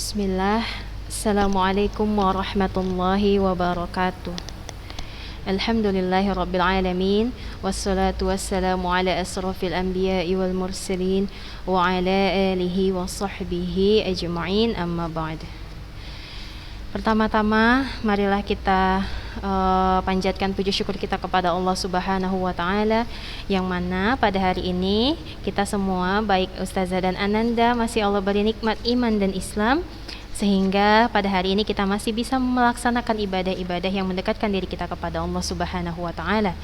Bismillah. Assalamualaikum warahmatullahi wabarakatuh. Alhamdulillahi rabbil alamin. Wassalatu wassalamu ala asrafil anbiya'i wal mursalin wa ala alihi wa sahbihi ajma'in, amma ba'd. Pertama-tama marilah kita panjatkan puji syukur kita kepada Allah Subhanahu wa taala, yang mana pada hari ini kita semua, baik Ustazah dan Ananda, masih Allah beri nikmat iman dan Islam, sehingga pada hari ini kita masih bisa melaksanakan ibadah-ibadah yang mendekatkan diri kita kepada Allah Subhanahu wa taala.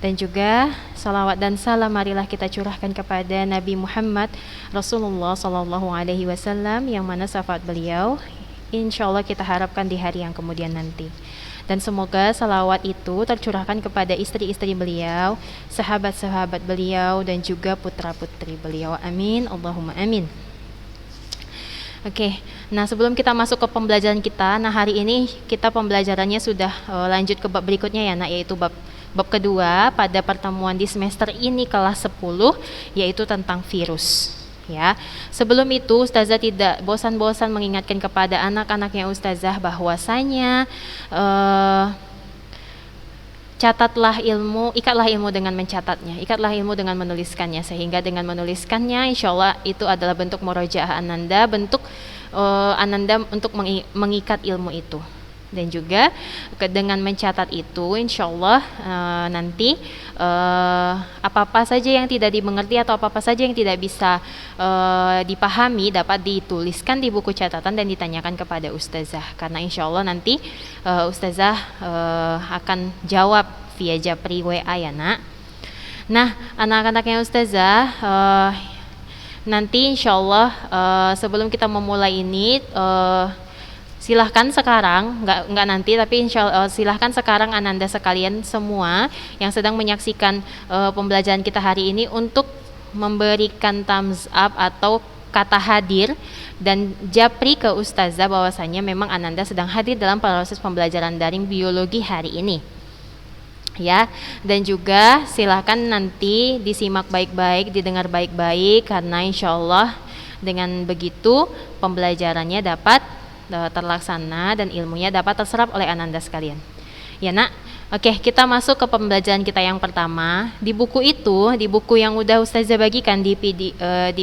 Dan juga salawat dan salam marilah kita curahkan kepada Nabi Muhammad Rasulullah sallallahu alaihi wasallam, yang mana syafaat beliau insyaallah kita harapkan di hari yang kemudian nanti. Dan semoga salawat itu tercurahkan kepada istri-istri beliau, sahabat-sahabat beliau, dan juga putra-putri beliau. Amin, Allahumma amin. Oke, nah sebelum kita masuk ke pembelajaran kita, nah hari ini kita pembelajarannya sudah lanjut ke bab berikutnya ya nak, yaitu bab kedua pada pertemuan di semester ini kelas 10, yaitu tentang virus. Ya, sebelum itu Ustazah tidak bosan-bosan mengingatkan kepada anak-anaknya Ustazah bahwasanya catatlah ilmu, ikatlah ilmu dengan mencatatnya, ikatlah ilmu dengan menuliskannya, sehingga dengan menuliskannya insyaallah itu adalah bentuk murojaah Ananda, bentuk Ananda untuk mengikat ilmu itu. Dan juga dengan mencatat itu insyaallah nanti apa-apa saja yang tidak dimengerti atau apa-apa saja yang tidak bisa dipahami dapat dituliskan di buku catatan dan ditanyakan kepada Ustazah, karena insyaallah nanti Ustazah akan jawab via japri WA ya nak. Nah anak-anaknya Ustazah, nanti insyaallah sebelum kita memulai ini silahkan sekarang, nggak nanti, tapi silahkan sekarang Ananda sekalian semua yang sedang menyaksikan pembelajaran kita hari ini untuk memberikan thumbs up atau kata hadir dan japri ke Ustazah bahwasanya memang Ananda sedang hadir dalam proses pembelajaran daring biologi hari ini. Ya, dan juga silahkan nanti disimak baik-baik, didengar baik-baik, karena insyaallah dengan begitu pembelajarannya dapat terlaksana dan ilmunya dapat terserap oleh Ananda sekalian. Ya nak, oke, kita masuk ke pembelajaran kita yang pertama. Di buku itu, di buku yang udah Ustazah bagikan di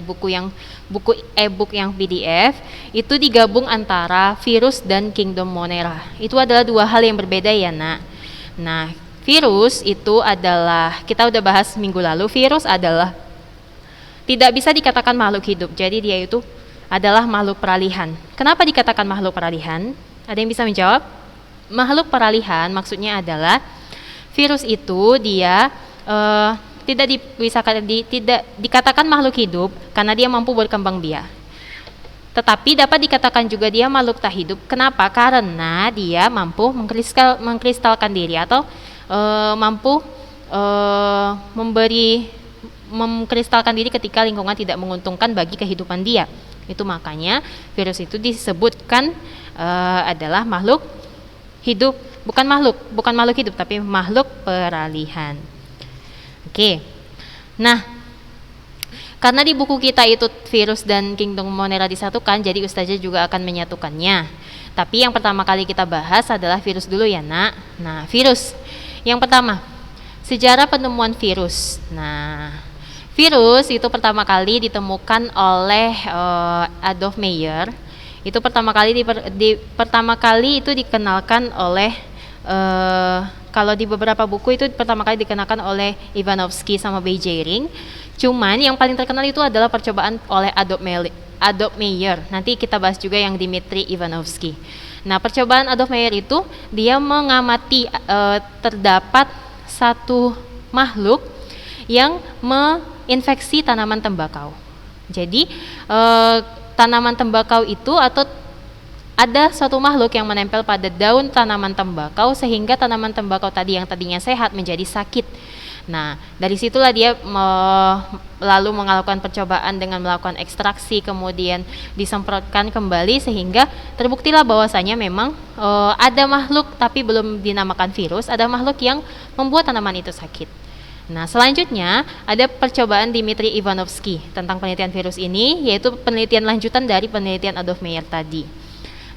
buku e-book yang PDF, itu digabung antara virus dan Kingdom Monera. Itu adalah dua hal yang berbeda ya nak. Nah, virus itu adalah, kita udah bahas minggu lalu, virus adalah tidak bisa dikatakan makhluk hidup. Jadi dia itu adalah makhluk peralihan. Kenapa dikatakan makhluk peralihan? Ada yang bisa menjawab? Makhluk peralihan maksudnya adalah virus itu dia tidak dikatakan makhluk hidup karena dia mampu berkembang biak. Tetapi dapat dikatakan juga dia makhluk tak hidup. Kenapa? Karena dia mampu mengkristalkan diri atau mampu mengkristalkan diri ketika lingkungan tidak menguntungkan bagi kehidupan dia. Itu makanya virus itu disebutkan adalah makhluk hidup, bukan makhluk hidup tapi makhluk peralihan. Oke. Nah, karena di buku kita itu virus dan Kingdom Monera disatukan, jadi Ustazah juga akan menyatukannya. Tapi yang pertama kali kita bahas adalah virus dulu ya nak. Nah, virus yang pertama, sejarah penemuan virus. Nah, virus itu pertama kali ditemukan oleh Adolf Meyer. Itu pertama kali itu dikenalkan oleh kalau di beberapa buku itu pertama kali dikenalkan oleh Ivanovsky sama Beijering. Cuman yang paling terkenal itu adalah percobaan oleh Adolf Meyer. Nanti kita bahas juga yang Dmitri Ivanovsky. Nah, percobaan Adolf Meyer itu dia mengamati terdapat satu makhluk yang infeksi tanaman tembakau. Jadi tanaman tembakau itu atau ada suatu makhluk yang menempel pada daun tanaman tembakau sehingga tanaman tembakau tadi yang tadinya sehat menjadi sakit. Nah, dari situlah dia lalu melakukan percobaan dengan melakukan ekstraksi, kemudian disemprotkan kembali sehingga terbuktilah bahwasanya memang ada makhluk, tapi belum dinamakan virus, ada makhluk yang membuat tanaman itu sakit. Nah, selanjutnya ada percobaan Dmitri Ivanovsky tentang penelitian virus ini, yaitu penelitian lanjutan dari penelitian Adolf Meyer tadi.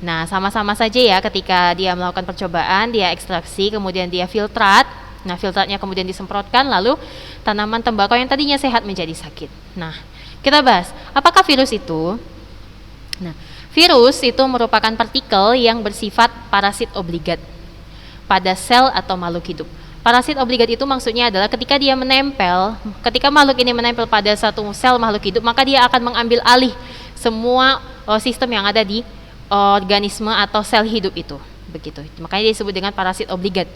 Nah, sama-sama saja ya, ketika dia melakukan percobaan, dia ekstraksi, kemudian dia filtrat. Nah, filtratnya kemudian disemprotkan, lalu tanaman tembakau yang tadinya sehat menjadi sakit. Nah, kita bahas, apakah virus itu? Nah, virus itu merupakan partikel yang bersifat parasit obligat pada sel atau makhluk hidup. Parasit obligat itu maksudnya adalah ketika dia menempel, ketika makhluk ini menempel pada satu sel makhluk hidup, maka dia akan mengambil alih semua sistem yang ada di organisme atau sel hidup itu. Begitu. Makanya disebut dengan parasit obligat.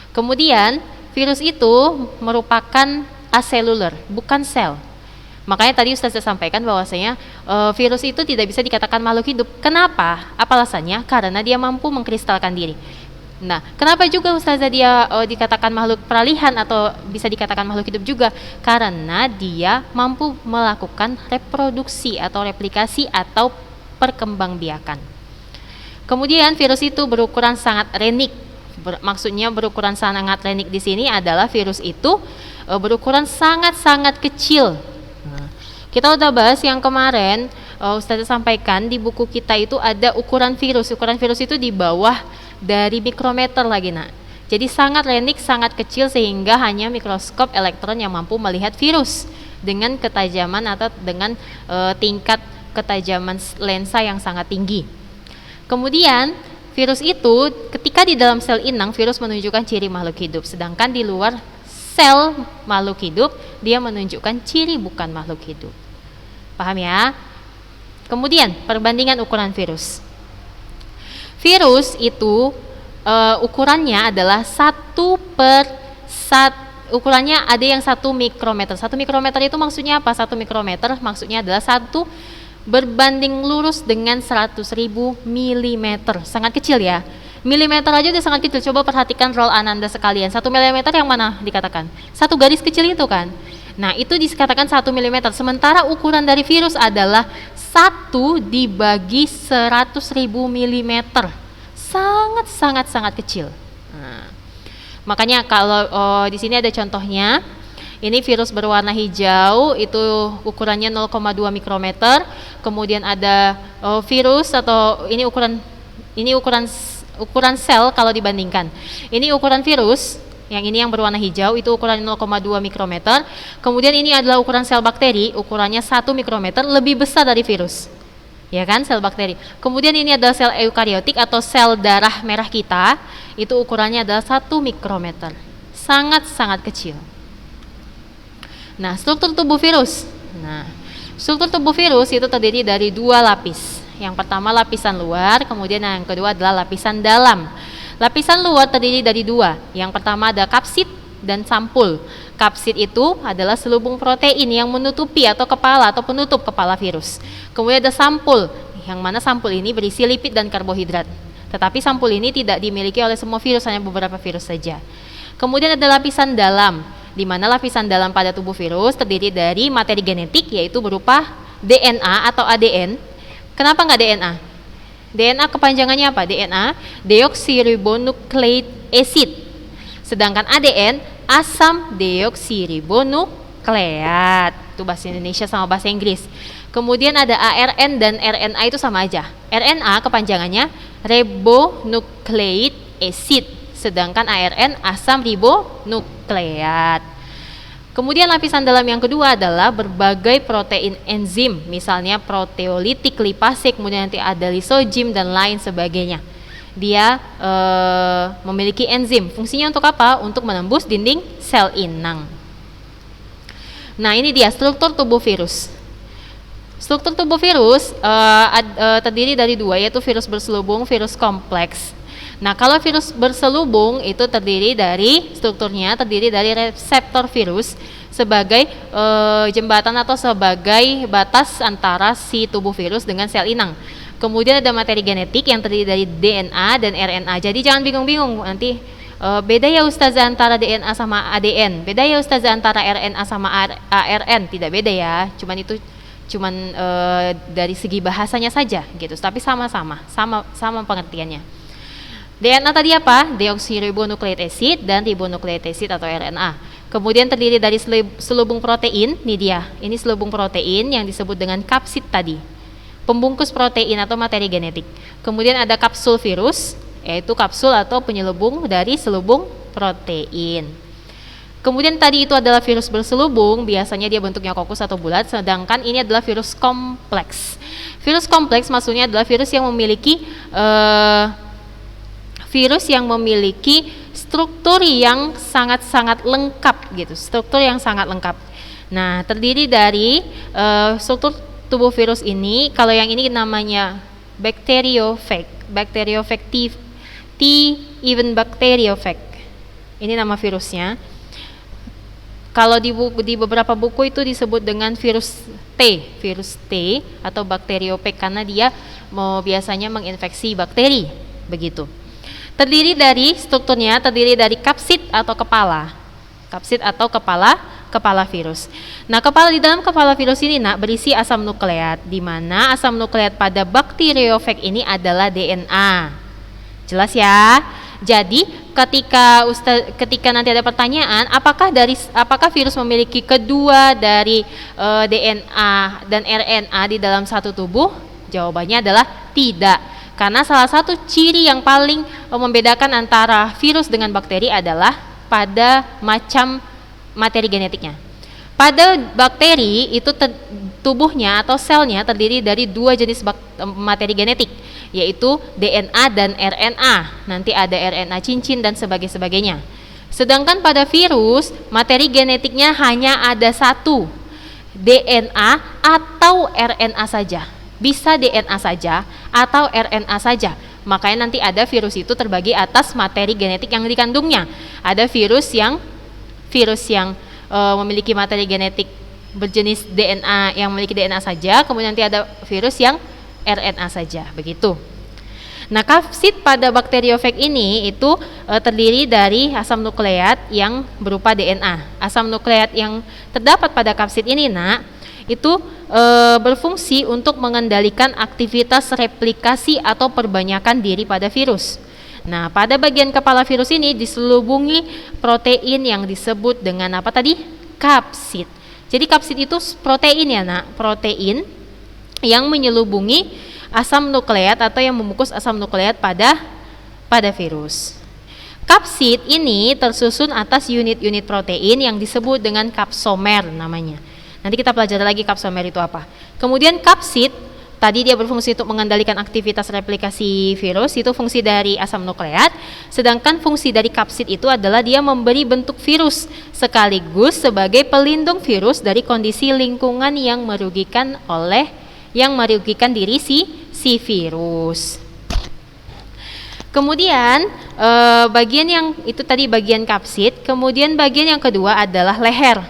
Kemudian, virus itu merupakan aseluler, bukan sel. Makanya tadi Ustazah sampaikan bahwasanya virus itu tidak bisa dikatakan makhluk hidup. Kenapa? Apa alasannya? Karena dia mampu mengkristalkan diri. Nah, kenapa juga Ustazah dia dikatakan makhluk peralihan atau bisa dikatakan makhluk hidup juga? Karena dia mampu melakukan reproduksi atau replikasi atau perkembangbiakan. Kemudian virus itu berukuran sangat renik. Maksudnya berukuran sangat renik di sini adalah virus itu berukuran sangat-sangat kecil. Kita udah bahas yang kemarin, Ustazah sampaikan di buku kita itu ada ukuran virus. Ukuran virus itu di bawah dari mikrometer lagi, nak. Jadi sangat renik, sangat kecil sehingga hanya mikroskop elektron yang mampu melihat virus dengan ketajaman atau dengan tingkat ketajaman lensa yang sangat tinggi. Kemudian virus itu ketika di dalam sel inang, virus menunjukkan ciri makhluk hidup, sedangkan di luar sel makhluk hidup dia menunjukkan ciri bukan makhluk hidup. Paham ya? Kemudian perbandingan ukuran virus. Virus itu ukurannya adalah 1/1. Ukurannya ada yang 1 mikrometer. 1 mikrometer itu maksudnya apa? 1 mikrometer maksudnya adalah 1 berbanding lurus dengan 100.000 milimeter. Sangat kecil ya. Milimeter aja udah sangat kecil. Coba perhatikan roll Ananda sekalian. 1 milimeter yang mana dikatakan? 1 garis kecil itu kan. Nah, itu dikatakan 1 milimeter. Sementara ukuran dari virus adalah 1 dibagi 100.000 milimeter. Sangat kecil. Nah, makanya kalau di sini ada contohnya. Ini virus berwarna hijau, itu ukurannya 0,2 mikrometer. Kemudian ada virus atau ini ukuran sel kalau dibandingkan. Ini ukuran virus. Yang ini yang berwarna hijau itu ukuran 0,2 mikrometer. Kemudian ini adalah ukuran sel bakteri, ukurannya 1 mikrometer, lebih besar dari virus. Ya kan, sel bakteri. Kemudian ini adalah sel eukariotik atau sel darah merah kita, itu ukurannya adalah 1 mikrometer. Sangat kecil. Nah, struktur tubuh virus. Nah, struktur tubuh virus itu terdiri dari 2 lapis. Yang pertama lapisan luar, kemudian yang kedua adalah lapisan dalam. Lapisan luar terdiri dari 2. Yang pertama ada kapsid dan sampul. Kapsid itu adalah selubung protein yang menutupi atau kepala atau penutup kepala virus. Kemudian ada sampul, yang mana sampul ini berisi lipid dan karbohidrat. Tetapi sampul ini tidak dimiliki oleh semua virus, hanya beberapa virus saja. Kemudian ada lapisan dalam, di mana lapisan dalam pada tubuh virus terdiri dari materi genetik, yaitu berupa DNA atau ADN. Kenapa nggak DNA? DNA kepanjangannya apa? DNA, deoksiribonukleik acid. Sedangkan ADN, asam deoksiribonukleat. Itu bahasa Indonesia sama bahasa Inggris. Kemudian ada ARN dan RNA itu sama aja. RNA kepanjangannya ribonucleic acid. Sedangkan ARN, asam ribonukleat. Kemudian lapisan dalam yang kedua adalah berbagai protein enzim, misalnya proteolitik, lipase, kemudian nanti ada lisozim dan lain sebagainya. Dia memiliki enzim. Fungsinya untuk apa? Untuk menembus dinding sel inang. Nah, ini dia struktur tubuh virus. Struktur tubuh virus terdiri dari 2, yaitu virus berselubung, virus kompleks. Nah, kalau virus berselubung itu terdiri dari reseptor virus sebagai jembatan atau sebagai batas antara si tubuh virus dengan sel inang. Kemudian ada materi genetik yang terdiri dari DNA dan RNA. Jadi jangan bingung-bingung nanti beda ya Ustazah antara DNA sama ADN, beda ya Ustazah antara RNA sama ARN. Tidak beda ya, cuman dari segi bahasanya saja gitu, tapi sama pengertiannya. DNA tadi apa? Deoksiribonukleik acid dan ribonukleik acid atau RNA. Kemudian terdiri dari selubung protein, nih dia. Ini selubung protein yang disebut dengan kapsid tadi. Pembungkus protein atau materi genetik. Kemudian ada kapsul virus, yaitu kapsul atau penyelubung dari selubung protein. Kemudian tadi itu adalah virus berselubung, biasanya dia bentuknya kokus atau bulat, sedangkan ini adalah virus kompleks. Virus kompleks maksudnya adalah virus yang memiliki struktur yang sangat-sangat lengkap gitu, struktur yang sangat lengkap. Nah, terdiri dari struktur tubuh virus ini, kalau yang ini namanya bacteriophage, even bacteriophage. Ini nama virusnya. Kalau di beberapa buku itu disebut dengan virus T atau bacteriophage karena dia biasanya menginfeksi bakteri, begitu. Terdiri dari kapsid atau kepala virus. Nah, di dalam kepala virus ini berisi asam nukleat, di mana asam nukleat pada bacteriophage ini adalah DNA. Jelas ya? Jadi ketika nanti ada pertanyaan, apakah virus memiliki kedua dari DNA dan RNA di dalam satu tubuh? Jawabannya adalah tidak. Karena salah satu ciri yang paling membedakan antara virus dengan bakteri adalah pada macam materi genetiknya. Pada bakteri itu tubuhnya atau selnya terdiri dari dua jenis materi genetik, yaitu DNA dan RNA. Nanti ada RNA cincin dan sebagainya. Sedangkan pada virus, materi genetiknya hanya ada satu, DNA atau RNA saja. Bisa DNA saja atau RNA saja. Makanya nanti ada virus itu terbagi atas materi genetik yang dikandungnya. Ada virus yang memiliki materi genetik berjenis DNA yang memiliki DNA saja, kemudian nanti ada virus yang RNA saja, begitu. Nah, kapsid pada bacteriophage ini itu terdiri dari asam nukleat yang berupa DNA. Asam nukleat yang terdapat pada kapsid ini, itu berfungsi untuk mengendalikan aktivitas replikasi atau perbanyakan diri pada virus. Nah, pada bagian kepala virus ini diselubungi protein yang disebut dengan apa tadi? Kapsid. Jadi kapsid itu protein ya, protein yang menyelubungi asam nukleat atau yang membungkus asam nukleat pada virus. Kapsid ini tersusun atas unit-unit protein yang disebut dengan kapsomer namanya. Nanti kita pelajari lagi kapsomer itu apa. Kemudian kapsid tadi dia berfungsi untuk mengendalikan aktivitas replikasi virus, itu fungsi dari asam nukleat. Sedangkan fungsi dari kapsid itu adalah dia memberi bentuk virus sekaligus sebagai pelindung virus dari kondisi lingkungan yang merugikan diri si virus. Kemudian bagian yang itu tadi bagian kapsid. Kemudian bagian yang kedua adalah leher.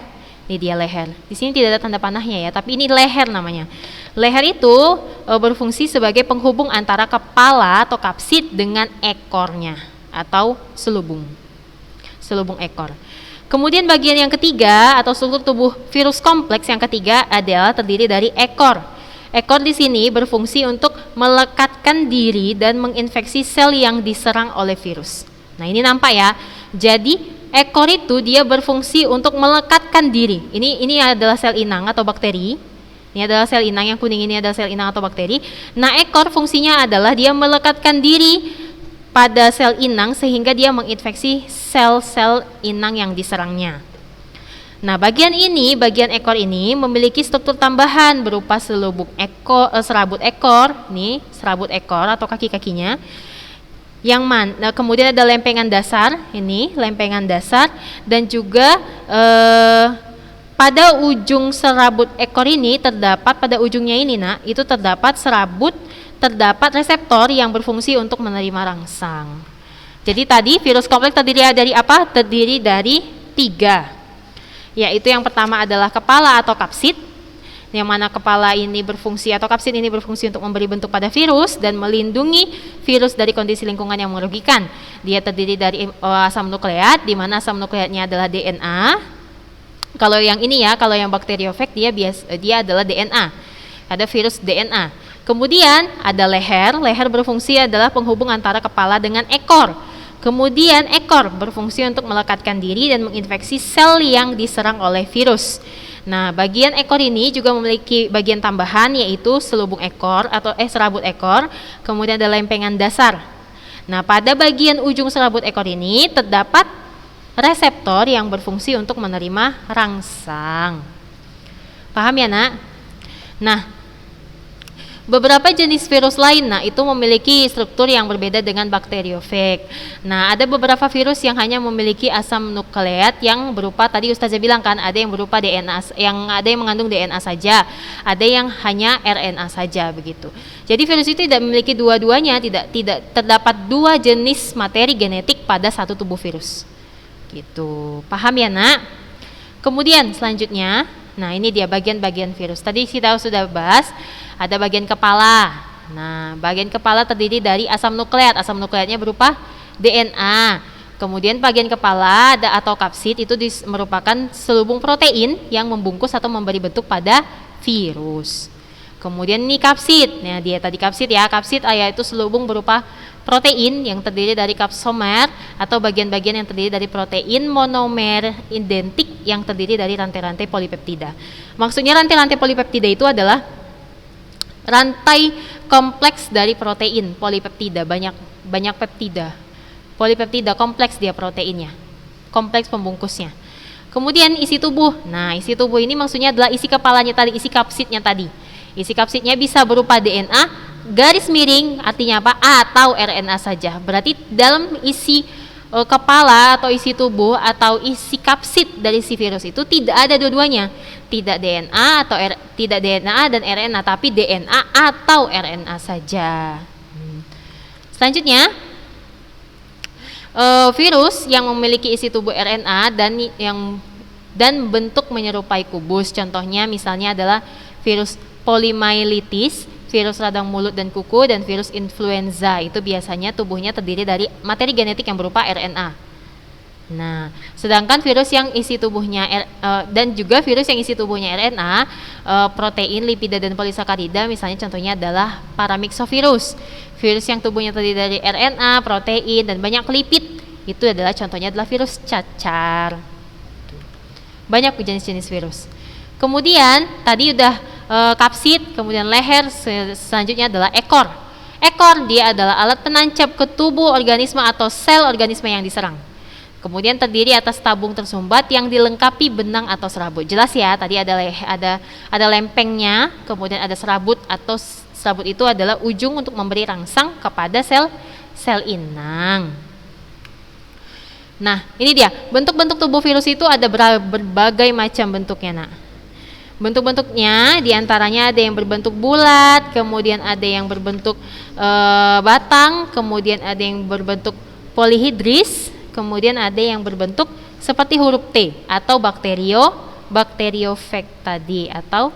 Ini dia leher. Di sini tidak ada tanda panahnya ya, tapi ini leher namanya. Leher itu berfungsi sebagai penghubung antara kepala atau kapsid dengan ekornya atau selubung ekor. Kemudian bagian yang ketiga atau struktur tubuh virus kompleks yang ketiga adalah terdiri dari ekor. Ekor di sini berfungsi untuk melekatkan diri dan menginfeksi sel yang diserang oleh virus. Nah, ini nampak ya. Jadi ekor itu dia berfungsi untuk melekatkan diri. Ini adalah sel inang atau bakteri. Ini adalah sel inang, yang kuning ini adalah sel inang atau bakteri. Nah, ekor fungsinya adalah dia melekatkan diri pada sel inang sehingga dia menginfeksi sel-sel inang yang diserangnya. Nah, bagian ekor ini memiliki struktur tambahan berupa serabut ekor atau kaki-kakinya. Kemudian ada lempengan dasar, dan juga pada ujung serabut ekor ini pada ujungnya ini itu terdapat reseptor yang berfungsi untuk menerima rangsang. Jadi tadi virus kompleks terdiri dari apa? Terdiri dari 3, yaitu yang pertama adalah kepala atau kapsid, yang mana kepala ini berfungsi atau kapsid ini berfungsi untuk memberi bentuk pada virus dan melindungi virus dari kondisi lingkungan yang merugikan. Dia terdiri dari asam nukleat, di mana asam nukleatnya adalah DNA. Kalau yang ini ya, kalau yang bacteriophage dia adalah DNA. Ada virus DNA. Kemudian ada leher berfungsi adalah penghubung antara kepala dengan ekor. Kemudian ekor berfungsi untuk melekatkan diri dan menginfeksi sel yang diserang oleh virus. Nah, bagian ekor ini juga memiliki bagian tambahan, yaitu selubung ekor atau serabut ekor, kemudian ada lempengan dasar. Nah, pada bagian ujung serabut ekor ini terdapat reseptor yang berfungsi untuk menerima rangsang. Paham ya, Nak? Nah, beberapa jenis virus lain, itu memiliki struktur yang berbeda dengan bakteriofag. Nah, ada beberapa virus yang hanya memiliki asam nukleat yang berupa, tadi Ustazah bilang kan, ada yang berupa DNA, ada yang mengandung DNA saja, ada yang hanya RNA saja begitu. Jadi virus itu tidak memiliki dua-duanya, tidak terdapat dua jenis materi genetik pada satu tubuh virus. Gitu. Paham ya, Nak? Kemudian selanjutnya, nah ini dia bagian-bagian virus. Tadi kita sudah bahas, ada bagian kepala. Nah, bagian kepala terdiri dari asam nukleat. Asam nukleatnya berupa DNA. Kemudian bagian kepala atau kapsid itu merupakan selubung protein yang membungkus atau memberi bentuk pada virus. Kemudian ini kapsid. Nah, dia tadi kapsid ya. Kapsid yaitu selubung berupa protein yang terdiri dari kapsomer atau bagian-bagian yang terdiri dari protein monomer identik yang terdiri dari rantai-rantai polipeptida. Maksudnya rantai-rantai polipeptida itu adalah rantai kompleks dari protein polipeptida, banyak peptida. Polipeptida kompleks dia proteinnya, kompleks pembungkusnya. Kemudian isi tubuh. Nah, isi tubuh ini maksudnya adalah isi kepalanya tadi, isi kapsidnya tadi. Isi kapsidnya bisa berupa DNA, garis miring, artinya apa? Atau RNA saja. Berarti dalam isi kepala atau isi tubuh atau isi kapsid dari si virus itu tidak ada dua-duanya. Tidak DNA atau tidak DNA dan RNA, tapi DNA atau RNA saja. Selanjutnya, virus yang memiliki isi tubuh RNA dan bentuk menyerupai kubus. Contohnya misalnya adalah virus polymyelitis, virus radang mulut dan kuku, dan virus influenza. Itu biasanya tubuhnya terdiri dari materi genetik yang berupa RNA. Nah, sedangkan virus yang isi tubuhnya dan juga virus yang isi tubuhnya RNA, protein, lipida dan polisakarida, misalnya contohnya adalah paramyxovirus. Virus yang tubuhnya terdiri dari RNA, protein dan banyak lipid, itu adalah contohnya adalah virus cacar. Banyak jenis-jenis virus. Kemudian tadi udah kapsid, kemudian leher, selanjutnya adalah ekor. Ekor dia adalah alat penancap ke tubuh organisme atau sel organisme yang diserang. Kemudian terdiri atas tabung tersumbat yang dilengkapi benang atau serabut. Jelas ya, tadi ada lempengnya, kemudian ada serabut atau serabut itu adalah ujung untuk memberi rangsang kepada sel inang. Nah, ini dia, bentuk-bentuk tubuh virus itu ada berbagai macam bentuknya, Nak. Bentuk-bentuknya diantaranya ada yang berbentuk bulat, kemudian ada yang berbentuk batang, kemudian ada yang berbentuk polihidris, kemudian ada yang berbentuk seperti huruf T atau bakteriofag tadi atau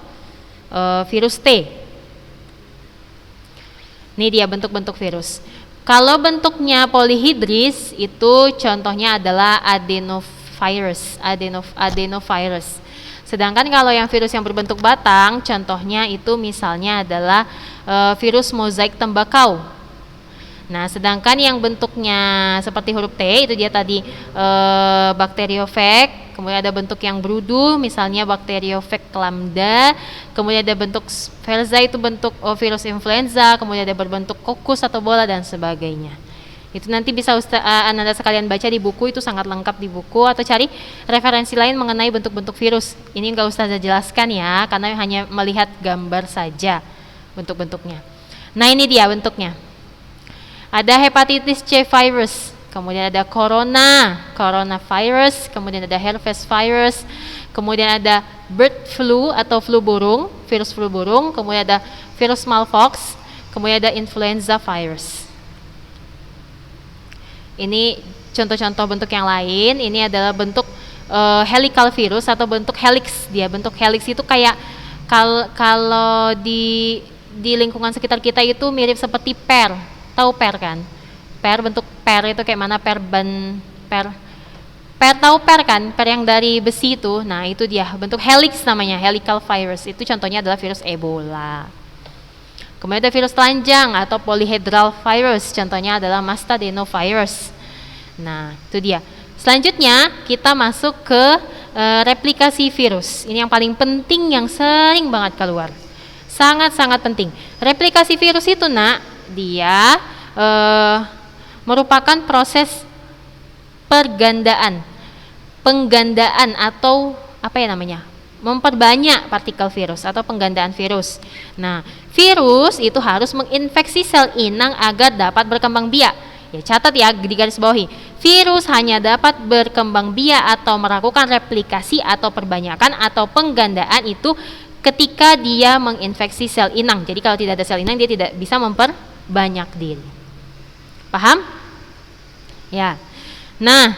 virus T. Ini dia bentuk-bentuk virus. Kalau bentuknya polihidris itu contohnya adalah adenovirus. Sedangkan kalau yang virus yang berbentuk batang, contohnya itu misalnya adalah virus mozaik tembakau. Nah, sedangkan yang bentuknya seperti huruf T itu dia tadi bakteriofag. Kemudian ada bentuk yang berudu, misalnya bakteriofag lambda. Kemudian ada bentuk Verza itu bentuk virus influenza. Kemudian ada berbentuk kokus atau bola dan sebagainya. Itu nanti bisa Anda sekalian baca di buku, itu sangat lengkap di buku, atau cari referensi lain mengenai bentuk-bentuk virus. Ini enggak Ustazah jelaskan ya, karena hanya melihat gambar saja bentuk-bentuknya. Nah, ini dia bentuknya. Ada hepatitis C virus, kemudian ada coronavirus, kemudian ada herpes virus, kemudian ada bird flu atau flu burung, virus flu burung, kemudian ada virus smallpox, kemudian ada influenza virus. Ini contoh-contoh bentuk yang lain. Ini adalah bentuk helical virus atau bentuk helix. Dia bentuk helix itu kayak kalau di lingkungan sekitar kita itu mirip seperti per. Tahu per kan? Per, bentuk per itu kayak mana per tahu per kan? Per yang dari besi itu. Nah, itu dia bentuk helix namanya, helical virus. Itu contohnya adalah virus Ebola. Kemudian ada virus telanjang atau polyhedral virus, contohnya adalah mastadenovirus. Nah, itu dia. Selanjutnya kita masuk ke replikasi virus. Ini yang paling penting, yang sering banget keluar. Sangat-sangat penting. Replikasi virus itu, Nak, dia merupakan proses penggandaan atau apa ya namanya? Memperbanyak partikel virus atau penggandaan virus. Nah, virus itu harus menginfeksi sel inang agar dapat berkembang biak. Ya, catat ya, di garis bawahi. Virus hanya dapat berkembang biak atau melakukan replikasi atau perbanyakan atau penggandaan itu ketika dia menginfeksi sel inang. Jadi kalau tidak ada sel inang, dia tidak bisa memperbanyak diri. Paham? Ya. Nah,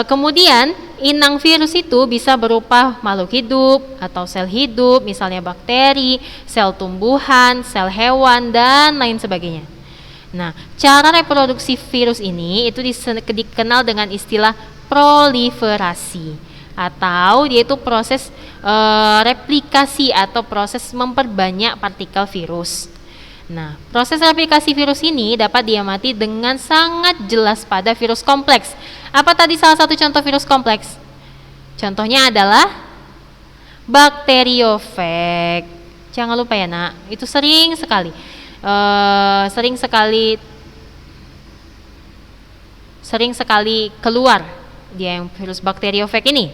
kemudian inang virus itu bisa berupa makhluk hidup atau sel hidup, misalnya bakteri, sel tumbuhan, sel hewan, dan lain sebagainya. Nah, cara reproduksi virus ini itu dikenal dengan istilah proliferasi, atau yaitu proses replikasi atau proses memperbanyak partikel virus. Nah, proses replikasi virus ini dapat diamati dengan sangat jelas pada virus kompleks. Apa tadi salah satu contoh virus kompleks? Contohnya adalah bakteriofag. Jangan lupa ya, Nak, itu sering sekali keluar dia yang virus bakteriofag ini.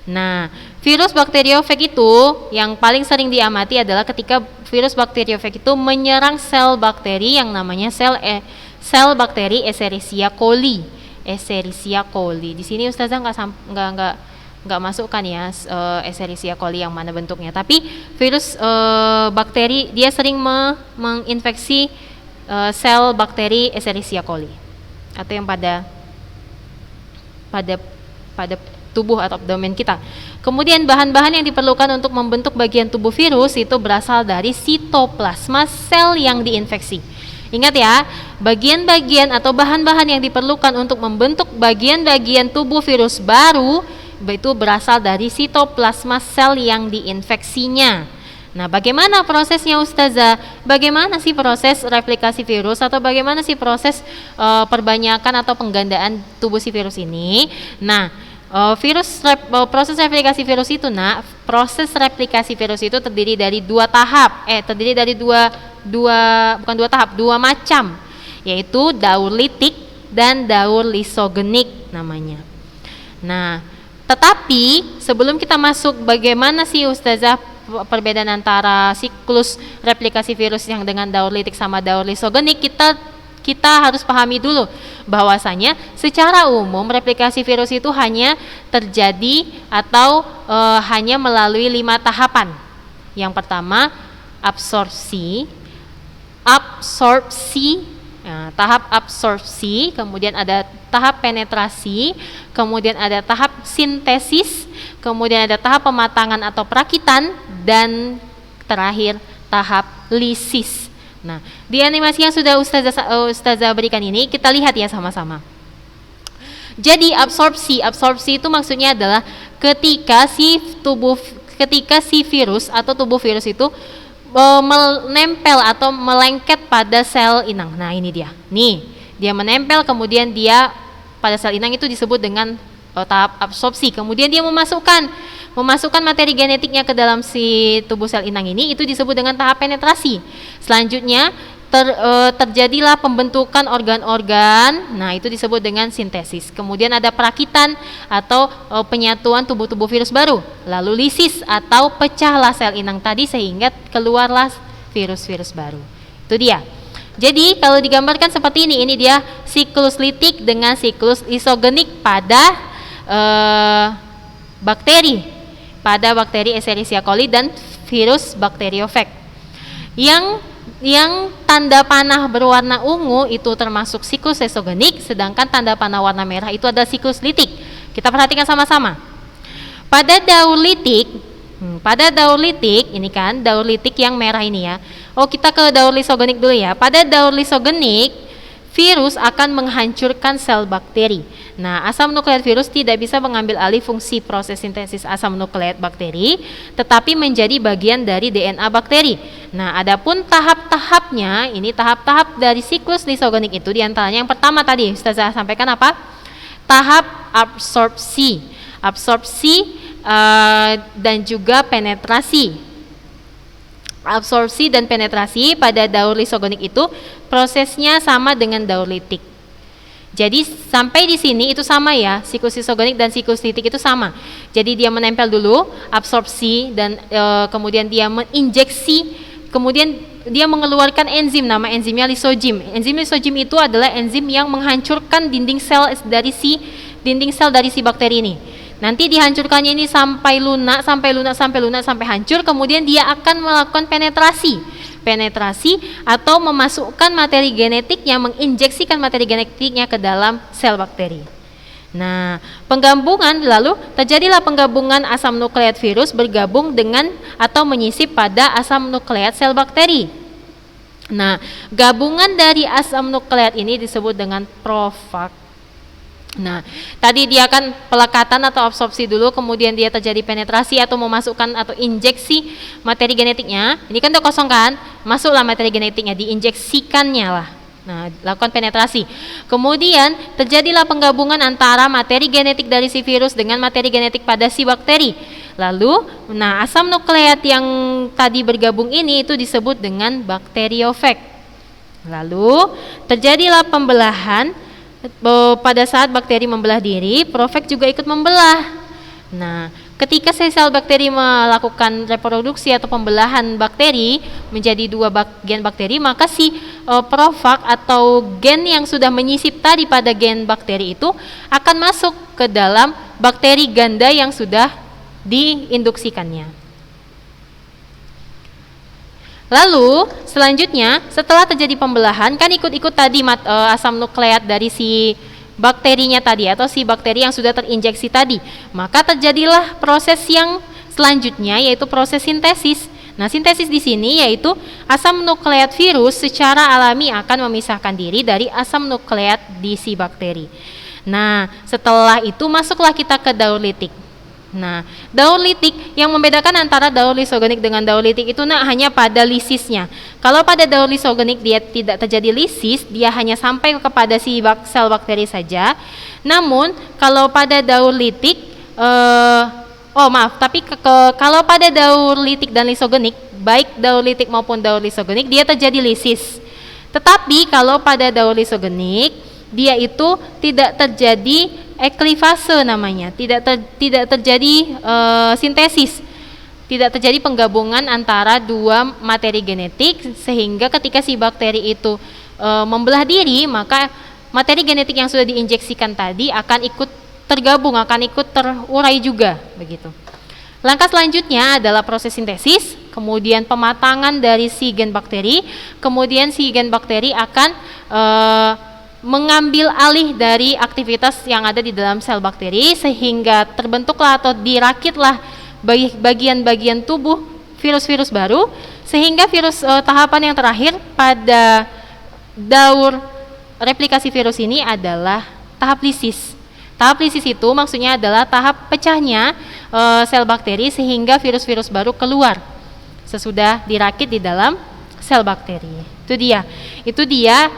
Nah, virus bakteriofag itu yang paling sering diamati adalah ketika virus bakteriofag itu menyerang sel bakteri yang namanya sel bakteri Escherichia coli. Escherichia coli. Di sini Ustazah nggak masukkan ya Escherichia coli yang mana bentuknya. Tapi virus bakteri dia sering menginfeksi sel bakteri Escherichia coli atau yang pada tubuh atau abdomen kita. Kemudian bahan-bahan yang diperlukan untuk membentuk bagian tubuh virus itu berasal dari sitoplasma sel yang diinfeksi. Ingat ya, bagian-bagian atau bahan-bahan yang diperlukan untuk membentuk bagian-bagian tubuh virus baru itu berasal dari sitoplasma sel yang diinfeksinya. Nah, bagaimana prosesnya Ustazah? Bagaimana sih proses replikasi virus atau bagaimana sih proses perbanyakan atau penggandaan tubuh si virus ini? Nah, proses replikasi virus itu, Nak, proses replikasi virus itu terdiri dari dua macam, yaitu daur litik dan daur lisogenik namanya. Nah, tetapi sebelum kita masuk bagaimana sih Ustazah perbedaan antara siklus replikasi virus yang dengan daur litik sama daur lisogenik, kita harus pahami dulu bahwasanya secara umum replikasi virus itu hanya terjadi atau hanya melalui 5 tahapan. Yang pertama absorpsi, tahap absorpsi, kemudian ada tahap penetrasi, kemudian ada tahap sintesis, kemudian ada tahap pematangan atau perakitan, dan terakhir tahap lisis. Nah, di animasi yang sudah Ustazah berikan ini, kita lihat ya sama-sama. Jadi absorpsi itu maksudnya adalah ketika si virus atau tubuh virus itu menempel atau melengket pada sel inang. Nah, ini dia. Nih, dia menempel, kemudian dia pada sel inang itu disebut dengan tahap absorpsi. Kemudian dia memasukkan materi genetiknya ke dalam si tubuh sel inang ini, itu disebut dengan tahap penetrasi. Selanjutnya terjadilah pembentukan organ-organ, nah itu disebut dengan sintesis. Kemudian ada perakitan atau penyatuan tubuh-tubuh virus baru. Lalu lisis atau pecahlah sel inang tadi sehingga keluarlah virus-virus baru. Itu dia. Jadi kalau digambarkan seperti ini dia siklus litik dengan siklus isogenik pada bakteri Escherichia coli dan virus bakteriofag. Yang tanda panah berwarna ungu itu termasuk siklus isogenik, sedangkan tanda panah warna merah itu adalah siklus litik. Kita perhatikan sama-sama. Pada daur litik ini kan daur litik yang merah ini ya. Kita ke daur lisogenik dulu ya. Pada daur lisogenik, virus akan menghancurkan sel bakteri. Nah, asam nukleat virus tidak bisa mengambil alih fungsi proses sintesis asam nukleat bakteri, tetapi menjadi bagian dari DNA bakteri. Nah, adapun tahap-tahapnya, ini tahap-tahap dari siklus lisogenik itu diantaranya yang pertama tadi Ustazah sampaikan apa? tahap absorpsi dan juga penetrasi. Absorpsi dan penetrasi pada daur lisogonik itu prosesnya sama dengan daur litik. Jadi sampai di sini itu sama ya, siklus lisogonik dan siklus litik itu sama. Jadi dia menempel dulu, absorpsi, dan kemudian dia menginjeksi, kemudian dia mengeluarkan enzim, nama enzimnya lisogim. Enzim lisogim itu adalah enzim yang menghancurkan dinding sel dari si bakteri ini. Nanti dihancurkannya ini sampai lunak, sampai hancur, kemudian dia akan melakukan penetrasi atau memasukkan materi genetiknya, menginjeksikan materi genetiknya ke dalam sel bakteri. Nah, terjadilah penggabungan asam nukleat virus bergabung dengan atau menyisip pada asam nukleat sel bakteri. Nah, gabungan dari asam nukleat ini disebut dengan profag. Nah, tadi dia akan pelekatan atau absorpsi dulu, kemudian dia terjadi penetrasi atau memasukkan atau injeksi materi genetiknya. Ini kan udah kosong kan? Masuklah materi genetiknya, diinjeksikannya lah. Nah, lakukan penetrasi. Kemudian terjadilah penggabungan antara materi genetik dari si virus dengan materi genetik pada si bakteri. Lalu, asam nukleat yang tadi bergabung ini itu disebut dengan bakteriofag. Lalu, terjadilah pembelahan. Pada saat bakteri membelah diri, profag juga ikut membelah. Nah, ketika sel bakteri melakukan reproduksi atau pembelahan bakteri menjadi dua gen bakteri, maka si profag atau gen yang sudah menyisip tadi pada gen bakteri itu akan masuk ke dalam bakteri ganda yang sudah diinduksikannya. Lalu selanjutnya setelah terjadi pembelahan, kan ikut-ikut tadi asam nukleat dari si bakterinya tadi atau si bakteri yang sudah terinjeksi tadi, maka terjadilah proses yang selanjutnya yaitu proses sintesis. Nah, sintesis di sini yaitu asam nukleat virus secara alami akan memisahkan diri dari asam nukleat di si bakteri. Nah, setelah itu masuklah kita ke daur litik. Nah, daur litik yang membedakan antara daur lisogenik dengan daur litik itu hanya pada lisisnya. Kalau pada daur lisogenik dia tidak terjadi lisis, dia hanya sampai kepada si sel bakteri saja. Namun kalau pada daur litik, kalau pada daur litik dan lisogenik, baik daur litik maupun daur lisogenik dia terjadi lisis. Tetapi kalau pada daur lisogenik dia itu tidak terjadi eklivase namanya, tidak terjadi sintesis, tidak terjadi penggabungan antara dua materi genetik, sehingga ketika si bakteri itu membelah diri, maka materi genetik yang sudah diinjeksikan tadi akan ikut tergabung, akan ikut terurai juga, begitu. Langkah selanjutnya adalah proses sintesis, kemudian pematangan dari si gen bakteri, kemudian si gen bakteri akan mengambil alih dari aktivitas yang ada di dalam sel bakteri, sehingga terbentuklah atau dirakitlah bagian-bagian tubuh virus-virus baru, sehingga virus tahapan yang terakhir pada daur replikasi virus ini adalah tahap lisis. Tahap lisis itu maksudnya adalah tahap pecahnya sel bakteri sehingga virus-virus baru keluar sesudah dirakit di dalam sel bakteri. Itu dia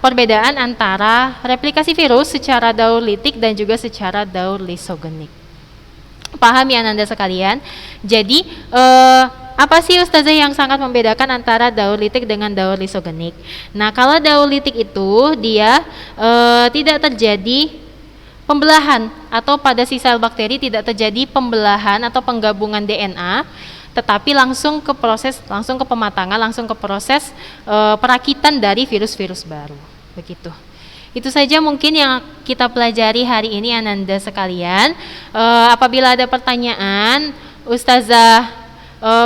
perbedaan antara replikasi virus secara daur litik dan juga secara daur lisogenik. Paham ya Anda sekalian? Jadi apa sih Ustazah yang sangat membedakan antara daur litik dengan daur lisogenik? Nah, kalau daur litik itu dia tidak terjadi pembelahan, atau pada si sel bakteri tidak terjadi pembelahan atau penggabungan DNA, tetapi langsung ke pematangan, langsung ke proses perakitan dari virus-virus baru. Begitu. Itu saja mungkin yang kita pelajari hari ini Ananda sekalian. Apabila ada pertanyaan, Ustazah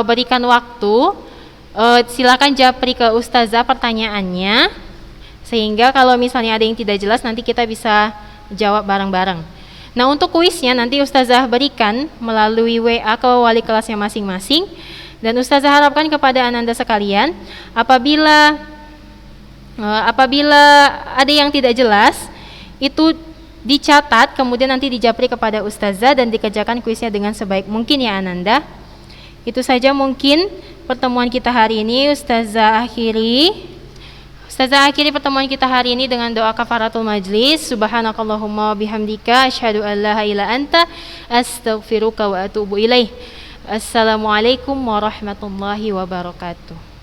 berikan waktu. Silakan japri ke Ustazah pertanyaannya, sehingga kalau misalnya ada yang tidak jelas nanti kita bisa jawab bareng-bareng. Nah, untuk kuisnya nanti Ustazah berikan melalui WA ke wali kelasnya masing-masing, dan Ustazah harapkan kepada Ananda sekalian apabila ada yang tidak jelas itu dicatat, kemudian nanti dijapri kepada Ustazah dan dikerjakan kuisnya dengan sebaik mungkin ya Ananda. Itu saja mungkin pertemuan kita hari ini Ustazah akhiri. Ustazah, akhiri pertemuan kita hari ini dengan doa kafaratul majlis. Subhanakallahumma bihamdika asyhadu an la ilaha illa anta astaghfiruka wa atubu ilaih. Assalamualaikum warahmatullahi wabarakatuh.